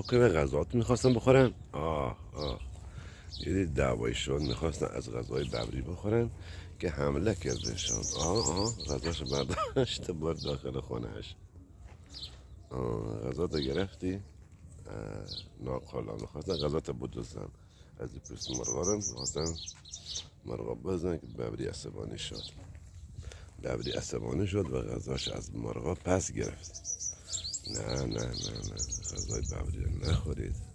که به غذات میخواستن بخورن. دیدید دعوایی شد، میخواستن از غذای ببری بخورن که حمله کرد بهشون. غذاش برداشت بر داخل خونهش. غذا گرفتی؟ ناقلا میخواستن غذات بدوزن از این پوست مرغا رو میخواستن مرغا بزنن که ببری عصبانی شد. ببری عصبانی شد و غذاش از مرغا پس گرفت. نه غذای ببری رو نخورید.